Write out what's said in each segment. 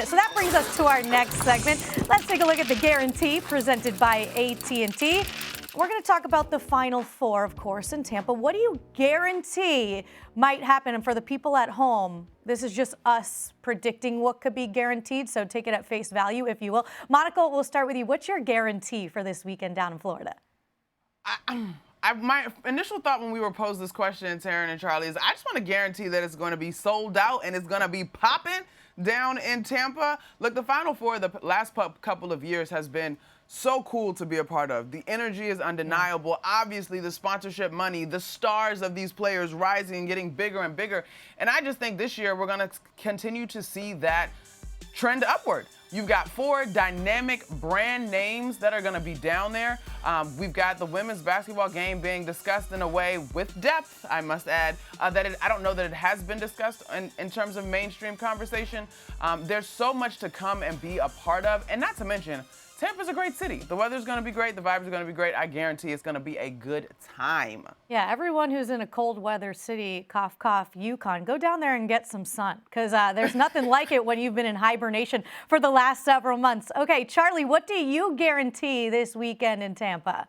So that brings us to our next segment. Let's take a look at the guarantee presented by AT&T. We're going to talk about the Final Four, of course, in Tampa. What do you guarantee might happen? And for the people at home, this is just us predicting what could be guaranteed, so take it at face value, if you will. Monica, we'll start with you. What's your guarantee for this weekend down in Florida? My initial thought when we were posed this question, Taryn and Charlie, is I just want to guarantee that it's going to be sold out and it's going to be popping down in Tampa. Look, the Final Four the last couple of years has been so cool to be a part of. The energy is undeniable. Obviously, the sponsorship money, the stars of these players rising and getting bigger and bigger. And I just think this year we're going to continue to see that trend upward. You've got 4 dynamic brand names that are going to be down there. We've got the women's basketball game being discussed in a way with depth, I must add, I don't know that it has been discussed in terms of mainstream conversation. There's so much to come and be a part of, and not to mention, Tampa's a great city. The weather's going to be great. The vibes are going to be great. I guarantee it's going to be a good time. Yeah, everyone who's in a cold weather city, cough, cough, Yukon, go down there and get some sun, because there's nothing like it when you've been in hibernation for the last several months. Okay, Charlie, what do you guarantee this weekend in Tampa?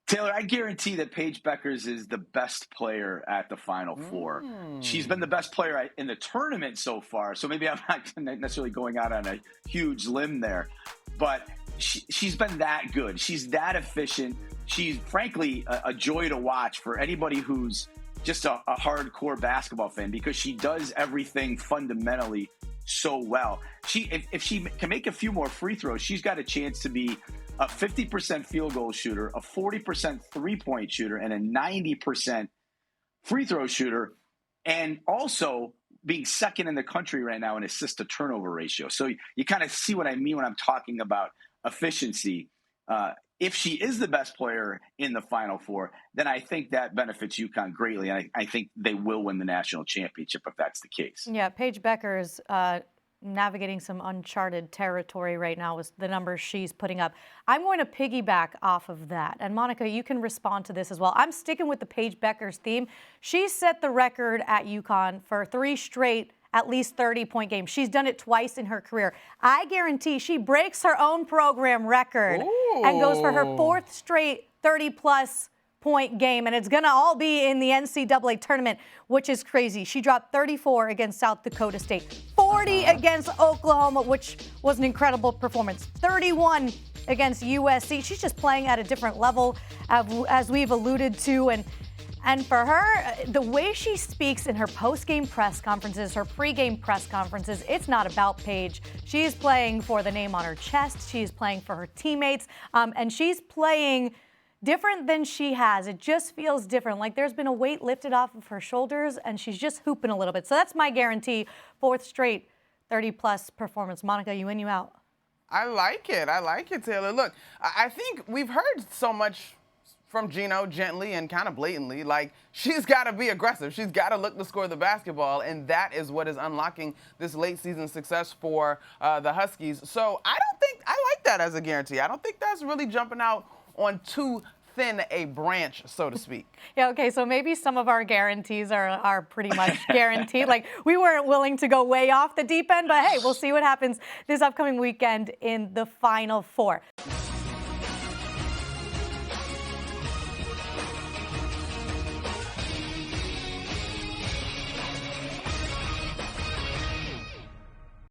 Taylor, I guarantee that Paige Bueckers is the best player at the Final Four. She's been the best player in the tournament so far, so maybe I'm not necessarily going out on a huge limb there, but she's been that good. She's that efficient. She's, frankly, a joy to watch for anybody who's just a hardcore basketball fan, because she does everything fundamentally so well. If she can make a few more free throws, she's got a chance to be a 50% field goal shooter, a 40% three-point shooter, and a 90% free throw shooter, and also being second in the country right now in assist-to-turnover ratio. So you kind of see what I mean when I'm talking about efficiency. If she is the best player in the Final Four, then I think that benefits UConn greatly, and I think they will win the national championship if that's the case. Yeah, Paige Bueckers navigating some uncharted territory right now with the numbers she's putting up. I'm going to piggyback off of that. And Monica, you can respond to this as well. I'm sticking with the Paige Bueckers theme. She set the record at UConn for 3 straight at least 30-point games. She's done it twice in her career. I guarantee she breaks her own program record and goes for her 4th straight 30-plus point game, and it's going to all be in the NCAA tournament, which is crazy. She dropped 34 against South Dakota State, 40 against Oklahoma, which was an incredible performance, 31 against USC. She's just playing at a different level, as we've alluded to, and for her, the way she speaks in her post-game press conferences, her pre-game press conferences, it's not about Paige. She's playing for the name on her chest. She's playing for her teammates, and she's playing different than she has. It just feels different. Like there's been a weight lifted off of her shoulders, and she's just hooping a little bit. So that's my guarantee. 4th straight 30-plus performance. Monica, you in, you out? I like it. I like it, Taylor. Look, I think we've heard so much from Gino gently and kind of blatantly, like she's got to be aggressive. She's got to look to score the basketball, and that is what is unlocking this late season success for the Huskies. So I like that as a guarantee. I don't think that's really jumping out on too thin a branch, so to speak. Yeah, okay, so maybe some of our guarantees are pretty much guaranteed. Like, we weren't willing to go way off the deep end, but hey, we'll see what happens this upcoming weekend in the Final Four.